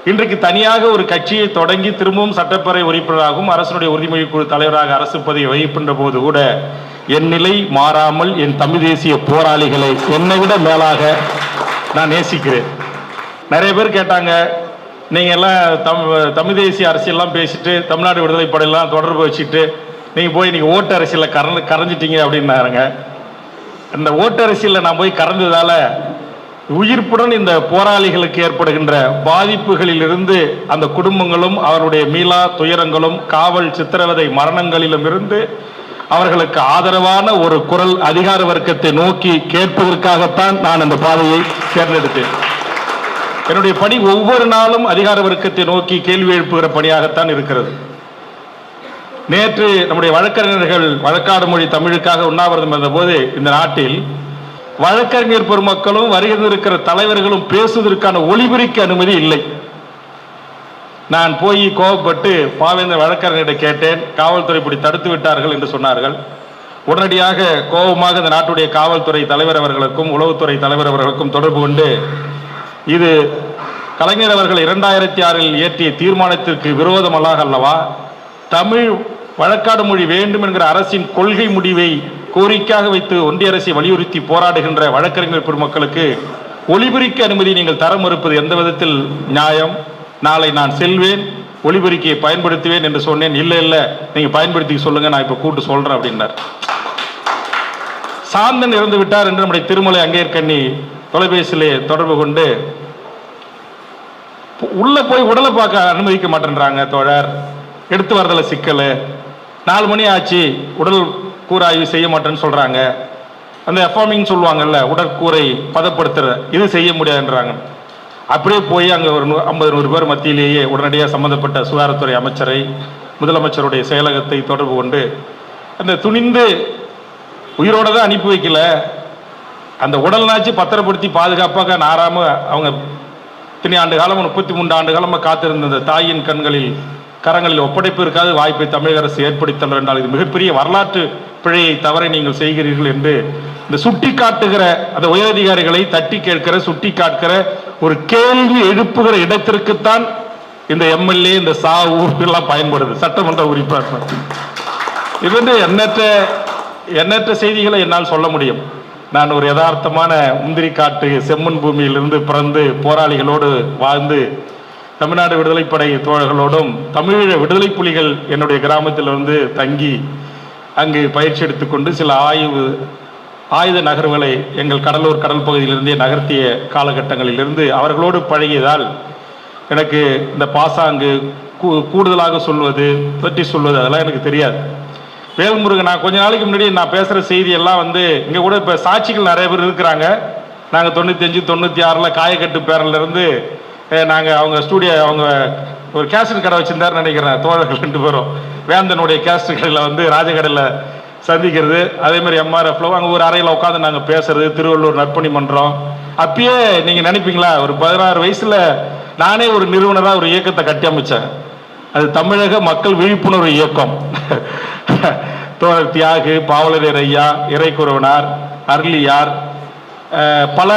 இன்றைக்கு தனியாக ஒரு கட்சியை தொடங்கி திரும்பவும் சட்டப்பேரவை உறுப்பினராகவும் அரசனுடைய உறுதிமொழி குழு தலைவராக அரசு பதவி வகிக்கின்ற போது கூட என் நிலை மாறாமல் என் தமிழ் தேசிய போராளிகளை என்னை விட மேலாக நான் நேசிக்கிறேன். நிறைய பேர் கேட்டாங்க, நீங்கள் எல்லாம் தமிழ் தேசிய அரசியல்லாம் பேசிட்டு தமிழ்நாடு விடுதலை படையெல்லாம் தொடர்பு வச்சுட்டு நீங்கள் போய் நீங்கள் ஓட்டு அரசியலில் கரைஞ்சிட்டீங்க அப்படின்னாருங்க. இந்த ஓட்டு அரசியலில் நான் போய் கறந்ததால உயிர்ப்புடன் இந்த போராளிகளுக்கு ஏற்படுகின்ற பாதிப்புகளில் இருந்து அந்த குடும்பங்களும் அவருடைய மீளா துயரங்களும் காவல் சித்திரவதை மரணங்களிலும் இருந்து அவர்களுக்கு ஆதரவான ஒரு குரல் அதிகார வர்க்கத்தை நோக்கி கேட்பதற்காகத்தான் நான் அந்த பாதையை தேர்ந்தெடுத்தேன். என்னுடைய பணி ஒவ்வொரு நாளும் அதிகார வர்க்கத்தை நோக்கி கேள்வி எழுப்புகிற பணியாகத்தான் இருக்கிறது. நேற்று நம்முடைய வழக்கறிஞர்கள் வழக்காடு மொழி தமிழுக்காக உண்ணாவிரதம் இருந்த போது இந்த நாட்டில் வழக்கறிஞர் பெருமக்களும் வருகிற தலைவர்களும் பேசுவதற்கான ஒளிபரிக்க அனுமதி இல்லை. நான் போய் கோபப்பட்டு பாவேந்தர் வழக்கறிஞரிடம் கேட்டேன். காவல்துறை இப்படி தடுத்து விட்டார்கள் என்று சொன்னார்கள். உடனடியாக கோபமாக இந்த நாட்டுடைய காவல்துறை தலைவர் அவர்களுக்கும் உளவுத்துறை தலைவர் அவர்களுக்கும் தொடர்பு கொண்டு, இது கலைஞர் அவர்கள் 2006 இயற்றிய தீர்மானத்திற்கு விரோதமல்லாக அல்லவா, தமிழ் வழக்காடு மொழி வேண்டும் என்கிற அரசின் கொள்கை முடிவை கோரிக்கையாக வைத்து ஒன்றிய அரசை வலியுறுத்தி போராடுகின்ற வழக்கறிஞர் பெருமக்களுக்கு ஒளிபரிக்க அனுமதி நீங்கள் தர மறுப்பது எந்த விதத்தில் நியாயம்? நாளை நான் செல்வேன், ஒளிபரிக்கையை பயன்படுத்துவேன் என்று சொன்னேன். இல்லை இல்லை, நீங்க பயன்படுத்தி சொல்லுங்க, நான் இப்ப கூட்டு சொல்றேன் அப்படின்னார். சாந்தன் இறந்து விட்டார் என்று நம்முடைய திருமலை அங்கேற்கண்ணி தொலைபேசியிலே தொடர்பு கொண்டு, உள்ள போய் உடலை பார்க்க அனுமதிக்க மாட்டேன்றாங்க தோழர், எடுத்து வரதுல சிக்கல், 4 மணி ஆச்சு உடல் கூராய்வு செய்ய மாட்டேன்னு சொல்றாங்க, அந்த எஃபார்மிங் சொல்லுவாங்கல்ல உடற்கூரை பதப்படுத்துற, இது செய்ய முடியாதுன்றாங்க. அப்படியே போய் அங்கே ஒரு 50-100 பேர் மத்தியிலேயே உடனடியாக சம்பந்தப்பட்ட சுகாதாரத்துறை அமைச்சரை, முதலமைச்சருடைய செயலகத்தை தொடர்பு கொண்டு அந்த துணிந்து உயிரோட தான் அனுப்பி வைக்கல, அந்த உடல்னாச்சு பத்திரப்படுத்தி பாதுகாப்பாக நாராம அவங்க இத்தனை ஆண்டு காலம் 33 ஆண்டு காலமாக காத்திருந்த அந்த தாயின் கரங்களில் ஒப்படைப்பிற்காக வாய்ப்பை தமிழக அரசு ஏற்படுத்தல் என்றால் இது மிகப்பெரிய வரலாற்று பிழையை தவறை நீங்கள் செய்கிறீர்கள் என்று இந்த சுட்டி காட்டுகிற அந்த உயரதிகாரிகளை தட்டி கேட்கிற சுட்டி காட்டுகிற ஒரு கேள்வி எழுப்புகிற இடத்திற்குத்தான் இந்த எம்எல்ஏ இந்த ஊரெல்லாம் பயன்படுது, சட்டமன்ற உறுப்பினர். இது வந்து எண்ணற்ற செய்திகளை என்னால் சொல்ல முடியும். நான் ஒரு யதார்த்தமான முந்திரி காட்டு செம்மண் பூமியிலிருந்து பிறந்து போராளிகளோடு வாழ்ந்து தமிழ்நாடு விடுதலைப்படை தோழர்களோடும் தமிழீழ விடுதலை புலிகள் என்னுடைய கிராமத்தில் வந்து தங்கி அங்கு பயிற்சி எடுத்துக்கொண்டு சில ஆயுத நகர்வுகளை எங்கள் கடலூர் கடல் பகுதியிலிருந்தே நகர்த்திய காலகட்டங்களிலிருந்து அவர்களோடு பழகியதால் எனக்கு இந்த பாசாங்கு கூடுதலாக சொல்வது பற்றி சொல்வது அதெல்லாம் எனக்கு தெரியாது. வேல்முருகன் நான் கொஞ்ச நாளைக்கு முன்னாடி நான் பேசுகிற செய்தி எல்லாம் வந்து இங்கே கூட இப்போ சாட்சிகள் நிறைய பேர் இருக்கிறாங்க. நாங்கள் 95, 96 காயக்கட்டு பேரலேருந்து நாங்கள் அவங்க ஸ்டூடியோ அவங்க ஒரு கேசட் கடை வச்சுருந்தாருன்னு நினைக்கிறேன் தோழர்கள் 2 பேரும். வேந்தனுடைய கேசட் கடையில் வந்து ராஜகடையில் சந்திக்கிறது, அதே மாதிரி எம்ஆர்எஃப்ல அங்கே ஒரு அறையில் உட்காந்து நாங்கள் பேசுறது, திருவள்ளூர் நற்பணி மன்றம். அப்பயே நீங்கள் நினைப்பீங்களா, ஒரு 16 வயசில் நானே ஒரு நிறுவனராக ஒரு இயக்கத்தை கட்டி அமைச்சேன். அது தமிழக மக்கள் விழிப்புணர்வு இயக்கம். தோழர் தியாகு, பாவலரேர் ஐயா, இறைக்குறவனார், அருளியார், பல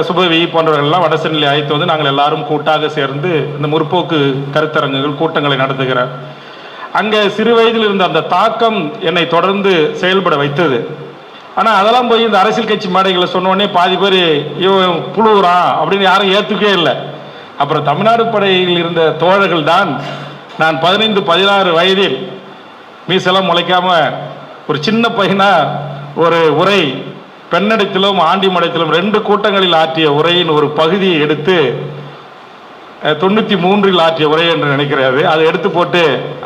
சுபவி போன்றவர்கள்லாம் வடசென்னையில் அழைத்து வந்து நாங்கள் எல்லாரும் கூட்டாக சேர்ந்து இந்த முற்போக்கு கருத்தரங்குகள் கூட்டங்களை நடத்துகிறார். அங்கே சிறு வயதில் இருந்த அந்த தாக்கம் என்னை தொடர்ந்து செயல்பட வைத்தது. ஆனால் அதெல்லாம் போய் இந்த அரசியல் கட்சி மேடைகளை சொன்னோடனே பாதி பேர் இவன் புழுவுறான் அப்படின்னு யாரும் ஏற்றுக்கவே இல்லை. அப்புறம் தமிழ்நாடு படையில் இருந்த தோழர்கள் தான் நான் 15-16 வயதில் மீசெல்லாம் முளைக்காம ஒரு சின்ன பையனா ஒரு உரை பெண்ணடத்திலும் ஆண்டிமடத்திலும் 2 கூட்டங்களில் ஆற்றிய உரையின் ஒரு பகுதியை எடுத்து 93 ஆற்றிய உரை என்று நினைக்கிறது, அதை எடுத்து போட்டு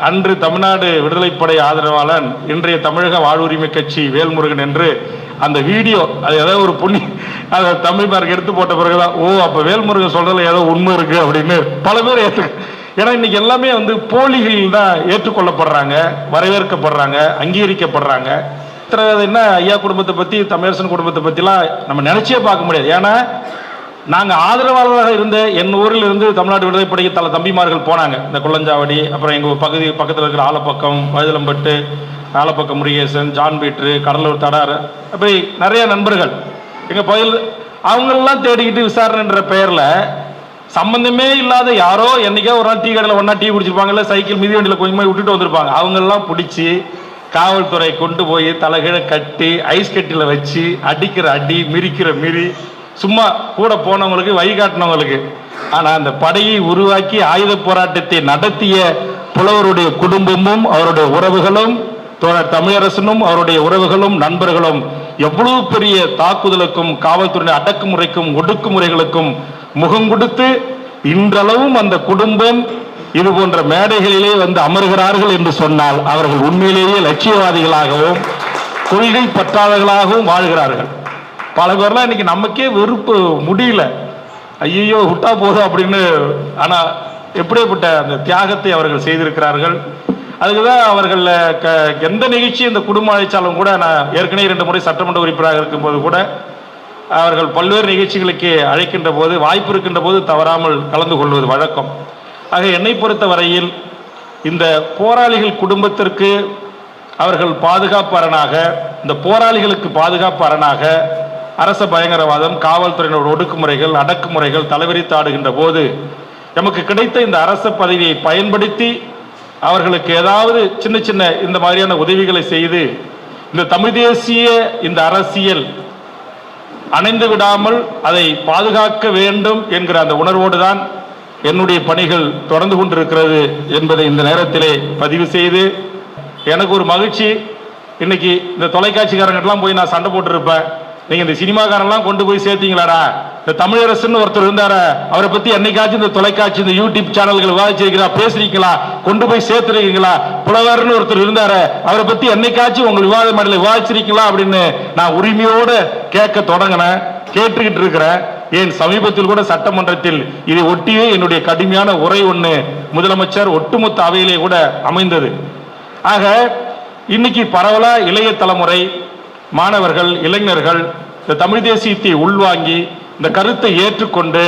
அன்று தமிழ்நாடு விடுதலைப்படை ஆதரவாளன் இன்றைய தமிழக வாழ்வுரிமை கட்சி வேல்முருகன் என்று அந்த வீடியோ, அது ஏதோ ஒரு அதை தமிழ் பேருக்கு எடுத்து போட்ட பிறகுதான் ஓ அப்போ வேல்முருகன் சொல்றதுல ஏதோ உண்மை இருக்கு அப்படின்னு பல பேர் ஏன்னா இன்னைக்கு எல்லாமே வந்து போலிகள் தான் ஏற்றுக்கொள்ளப்படுறாங்க, வரவேற்கப்படுறாங்க, அங்கீகரிக்கப்படுறாங்க. என்ன ஐயா குடும்பத்தை பற்றி தமிழரசன் குடும்பத்தை பற்றிலாம் நம்ம நினைச்சே பார்க்க முடியாது. ஏன்னா நாங்கள் ஆதரவாளராக இருந்த என் ஊரில் இருந்து தமிழ்நாடு விடுதலைப்படைக்கு தல தம்பிமார்கள் போனாங்க. இந்த குள்ளஞ்சாவடி, அப்புறம் எங்கள் பக்கத்தில் இருக்கிற ஆலப்பக்கம், வழுதலம்பட்டு, ஆலப்பக்கம் முருகேசன், ஜான் பீட்ரு, கடலூர் தடார், அப்படி நிறைய நண்பர்கள் எங்கள் பகுதியில் அவங்களெல்லாம் தேடிக்கிட்டு விசாரணைன்ற பெயரில் சம்பந்தமே இல்லாத யாரோ என்னைக்கோ ஒரு நாள் டீ கடையில் ஒன்னா டீ குடிச்சிருப்பாங்கல்ல, சைக்கிள் மிதி வண்டியில் கொஞ்சமாக விட்டுட்டு வந்திருப்பாங்க, அவங்கெல்லாம் பிடிச்சி காவல்துறை கொண்டு போய் தலைகீழ கட்டி ஐஸ் கட்டியில் வச்சு அடிக்கிற அடி, மிரிக்கிற மிரி, சும்மா கூட போனவங்களுக்கு வழிகாட்டினவங்களுக்கு. ஆனா அந்த படையை உருவாக்கி ஆயுத போராட்டத்தை நடத்திய புலவருடைய குடும்பமும் அவருடைய உறவுகளும், தோழர் தமிழரசனும் அவருடைய உறவுகளும் நண்பர்களும் எவ்வளவு பெரிய தாக்குதலுக்கும் காவல்துறை அடக்குமுறைக்கும் ஒடுக்குமுறைகளுக்கும் முகம் கொடுத்து இன்றளவும் அந்த குடும்பம் இது போன்ற மேடைகளிலே வந்து அமர்கிறார்கள் என்று சொன்னால் அவர்கள் உண்மையிலேயே லட்சியவாதிகளாகவும் கொள்கை பற்றாளர்களாகவும் வாழ்கிறார்கள். பல பேர்லாம் இன்னைக்கு நமக்கே வெறுப்பு முடியல, ஐயோ விட்டா போதும் அப்படின்னு. ஆனா எப்படிப்பட்ட அந்த தியாகத்தை அவர்கள் செய்திருக்கிறார்கள். அதுக்குதான் அவர்கள் எந்த நிகழ்ச்சி இந்த குடும்ப அழைச்சாலும் கூட, நான் ஏற்கனவே 2 முறை சட்டமன்ற உறுப்பினராக இருக்கும்போது கூட அவர்கள் பல்வேறு நிகழ்ச்சிகளுக்கு அழைக்கின்ற போது, வாய்ப்பு இருக்கின்ற போது தவறாமல் கலந்து கொள்வது வழக்கம். ஆக என்னை பொறுத்த வரையில் இந்த போராளிகள் குடும்பத்திற்கு அவர்கள் பாதுகாப்பு அரணாக, இந்த போராளிகளுக்கு பாதுகாப்பு அரணாக அரச பயங்கரவாதம், காவல்துறையினர் ஒடுக்குமுறைகள், அடக்குமுறைகள் தலைவிரித்தாடுகின்ற போது நமக்கு கிடைத்த இந்த அரச பதவியை பயன்படுத்தி அவர்களுக்கு ஏதாவது சின்ன சின்ன இந்த மாதிரியான உதவிகளை செய்து இந்த தமிழ் தேசிய இந்த அரசியல் அணைந்து விடாமல் அதை பாதுகாக்க வேண்டும் என்கிற அந்த உணர்வோடு தான் என்னுடைய பணிகள் தொடர்ந்து கொண்டிருக்கிறது என்பதை இந்த நேரத்திலே பதிவு செய்து, எனக்கு ஒரு மகிழ்ச்சி. இன்னைக்கு இந்த தொலைக்காட்சிக்காரங்கெல்லாம் போய் நான் சண்டை போட்டுருப்பேன், நீங்க இந்த சினிமாக்காரெல்லாம் கொண்டு போய் சேர்த்தீங்களாடா, இந்த தமிழரசன் ஒருத்தர் இருந்தார அவரை பத்தி என்னைக்காச்சும் இந்த தொலைக்காட்சி இந்த யூடியூப் சேனல்கள் விவாதிச்சிருக்கீங்களா, பேசுறீங்களா, கொண்டு போய் சேர்த்துருக்கீங்களா? புலவர்னு ஒருத்தர் இருந்தார அவரை பத்தி என்னைக்காச்சும் உங்க விவாத மேடையில் விவாதிச்சிருக்கீங்களா அப்படின்னு நான் உரிமையோட கேட்க தொடங்கினேன், கேட்டுக்கிட்டு இருக்கிறேன். ஏன் சமீபத்தில் கூட சட்டமன்றத்தில் இதை ஒட்டியே என்னுடைய கடுமையான உரை ஒன்று முதலமைச்சர் ஒட்டுமொத்த அவையிலே கூட அமைந்தது. ஆக இன்னைக்கு பரவலா இளைய தலைமுறை மாணவர்கள், இளைஞர்கள் இந்த தமிழ் தேசியத்தை உள்வாங்கி இந்த கருத்தை ஏற்றுக்கொண்டு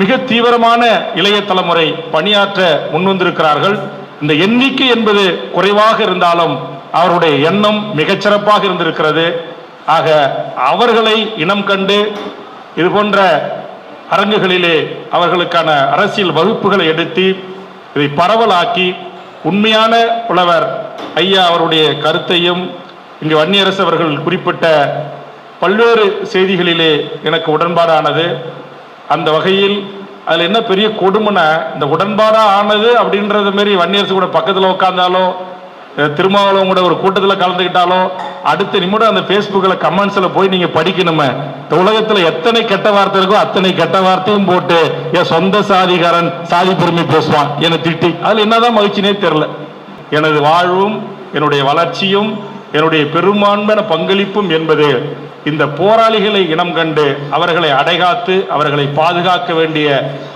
மிக தீவிரமான இளைய தலைமுறை பணியாற்ற முன்வந்திருக்கிறார்கள். இந்த எண்ணிக்கை என்பது குறைவாக இருந்தாலும் அவருடைய எண்ணம் மிகச்சிறப்பாக இருந்திருக்கிறது. ஆக அவர்களை இனம் கண்டு இது போன்ற அரங்குகளிலே அவர்களுக்கான அரசியல் வகுப்புகளை எடுத்து இதை பரவலாக்கி உண்மையான புலவர் ஐயா அவருடைய கருத்தையும் இங்கு வன்னியரசு அவர்கள் குறிப்பிட்ட பல்வேறு செய்திகளிலே எனக்கு உடன்பாடானது. அந்த வகையில் அதில் என்ன பெரிய கொடுமைனா, இந்த உடன்பாடா ஆனது அப்படின்றது மாரி வன்னியரசு கூட பக்கத்தில் உட்காந்தாலோ திருமாவளவன் கூட ஒரு கூட்டத்தில் கலந்துக்கிட்டாலோ அடுத்த நிமிடம் அந்த ஃபேஸ்புக்கில் கமெண்ட்ஸில் போய் நீங்கள் படிக்கணுமே, இந்த உலகத்தில் எத்தனை கெட்ட வார்த்தை இருக்கோ அத்தனை கெட்ட வார்த்தையும் போட்டு என் சொந்த சாதிகாரன் சாதி பெருமை பேசுவான் என்னை திட்டி. அதில் என்னதான் மகிழ்ச்சினே தெரில. எனது வாழ்வும் என்னுடைய வளர்ச்சியும் என்னுடைய பெரும்பான்மையான பங்களிப்பும் என்பது இந்த போராளிகளை இனம் கண்டு அவர்களை அடைகாத்து அவர்களை பாதுகாக்க வேண்டிய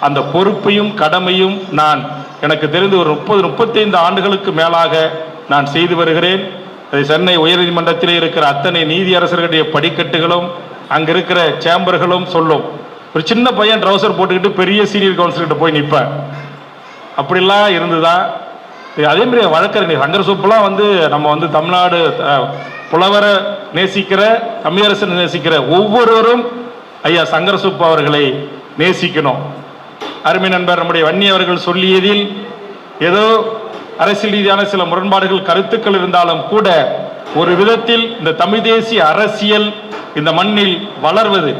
அந்த பொறுப்பையும் கடமையும் நான் எனக்கு தெரிந்து ஒரு 30-35 ஆண்டுகளுக்கு மேலாக நான் செய்து வருகிறேன். சென்னை உயர்நீதிமன்றத்திலே இருக்கிற அத்தனை நீதியரசர்களுடைய படிக்கட்டுகளும் அங்க இருக்கிற சேம்பர்களும் சொல்லும். ஒரு சின்ன பையன் ட்ரௌசர் போட்டுக்கிட்டு பெரிய சீனியர் கவுன்சிலர்கிட்ட போய் நிற்பேன். அப்படிலாம் இருந்துதான். அதே மாதிரி வழக்கறிஞர் சங்கர் சூப்பெல்லாம் வந்து நம்ம வந்து தமிழ்நாடு புலவரை நேசிக்கிற, தமிழரசன் நேசிக்கிற ஒவ்வொருவரும் ஐயா சங்கர் சூப்பு அவர்களை நேசிக்கணும். அருமை நண்பர் நம்முடைய வன்னி அவர்கள் சொல்லியதில் ஏதோ அரசியல் ரீதியான சில முரண்பாடுகள் கருத்துக்கள் இருந்தாலும் கூட ஒரு விதத்தில் இந்த தமிழ் தேசிய அரசியல் இந்த மண்ணில் வளர்வது,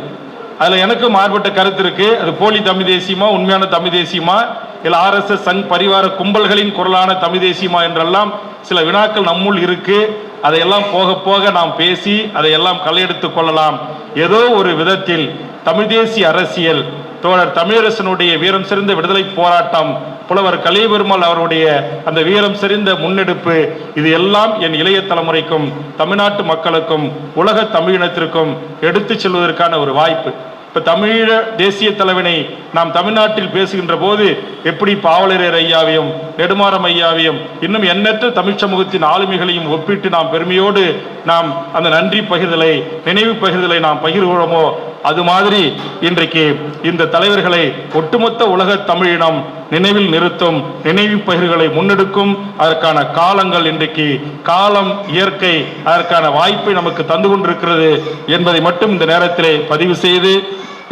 அதுல எனக்கு மாறுபட்ட கருத்து இருக்கு. அது போலி தமிழ் தேசியமா, உண்மையான தமிழ் தேசியமா, இல்லை RSS சங் பரிவார கும்பல்களின் குரலான தமிழ் தேசியமா என்றெல்லாம் சில வினாக்கள் நம்முள் இருக்கு. அதையெல்லாம் போக போக நாம் பேசி அதையெல்லாம் களையெடுத்துக் கொள்ளலாம். ஏதோ ஒரு விதத்தில் தமிழ் தேசிய அரசியல், தோழர் தமிழரசனுடைய வீரம் செறிந்த விடுதலை போராட்டம், புலவர் கலியபெருமாள் அவருடைய அந்த வீரம் செறிந்த முன்னெடுப்பு, இது எல்லாம் என் இளைய தலைமுறைக்கும் தமிழ்நாட்டு மக்களுக்கும் உலக தமிழினத்திற்கும் எடுத்துச் செல்வதற்கான ஒரு வாய்ப்பு. இப்ப தமிழீழ தேசிய தலைவனை நாம் தமிழ்நாட்டில் பேசுகின்ற போது எப்படி பாவலரேர் ஐயாவையும் நெடுமாறம் ஐயாவையும் இன்னும் எண்ணற்ற தமிழ் சமூகத்தின் ஆளுமைகளையும் ஒப்பிட்டு நாம் பெருமையோடு நாம் அந்த நன்றி பகிர்தலை, நினைவு பகிர்தலை நாம் பகிர்கிறோமோ, அது மாதிரி இன்றைக்கு இந்த தலைவர்களை ஒட்டுமொத்த உலக தமிழினம் நினைவில் நிறுத்தும், நினைவு பகிர்களை முன்னெடுக்கும் அதற்கான காலங்கள் இன்றைக்கு காலம், இயற்கை அதற்கான வாய்ப்பை நமக்கு தந்து கொண்டிருக்கிறது என்பதை மட்டும் இந்த நேரத்திலே பதிவு செய்து,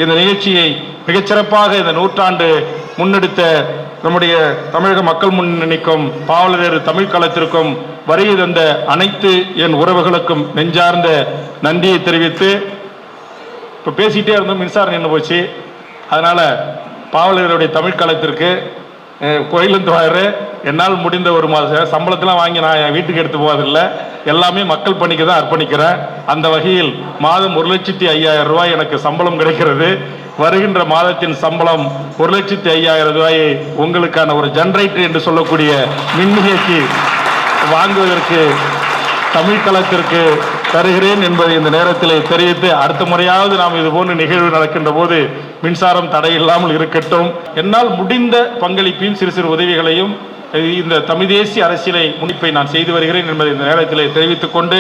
இந்த நிகழ்ச்சியை மிகச்சிறப்பாக இந்த நூற்றாண்டு முன்னெடுத்த நம்முடைய தமிழக மக்கள் முன்னணிக்கும் பாவலரேறு தமிழ் களத்திற்கும் வருகை தந்த அனைத்து என் உறவுகளுக்கும் நெஞ்சார்ந்த நன்றியை தெரிவித்து, இப்போ பேசிகிட்டே இருந்தோம், மின்சாரம் நின்று போச்சு. அதனால பாவலருடைய தமிழ் களத்திற்கு கோயிலேருந்து வாரு என்னால் முடிந்த ஒரு மாதம் சம்பளத்தெல்லாம் வாங்கி நான் என் வீட்டுக்கு எடுத்து போவதில்லை, எல்லாமே மக்கள் பணிக்கு தான் அர்ப்பணிக்கிறேன். அந்த வகையில் மாதம் 1,05,000 ரூபாய் எனக்கு சம்பளம் கிடைக்கிறது. வருகின்ற மாதத்தின் சம்பளம் 1,05,000 ரூபாயை உங்களுக்கான ஒரு ஜெனரேட்டர் என்று சொல்லக்கூடிய மின்னியக்கி வாங்குவதற்கு தமிழ் களத்திற்கு தருகிறேன் என்பதை இந்த நேரத்தில் தெரிவித்து, அடுத்த முறையாவது நாம் இது போன்ற நிகழ்வு நடக்கின்ற போது மின்சாரம் தடையில்லாமல் இருக்கட்டும். என்னால் முடிந்த பங்களிப்பின் சிறு சிறு உதவிகளையும் இந்த தமிழ் தேசிய அரசியலை முன்னிப்பை நான் செய்து வருகிறேன் என்பதை இந்த நேரத்தில் தெரிவித்துக் கொண்டு,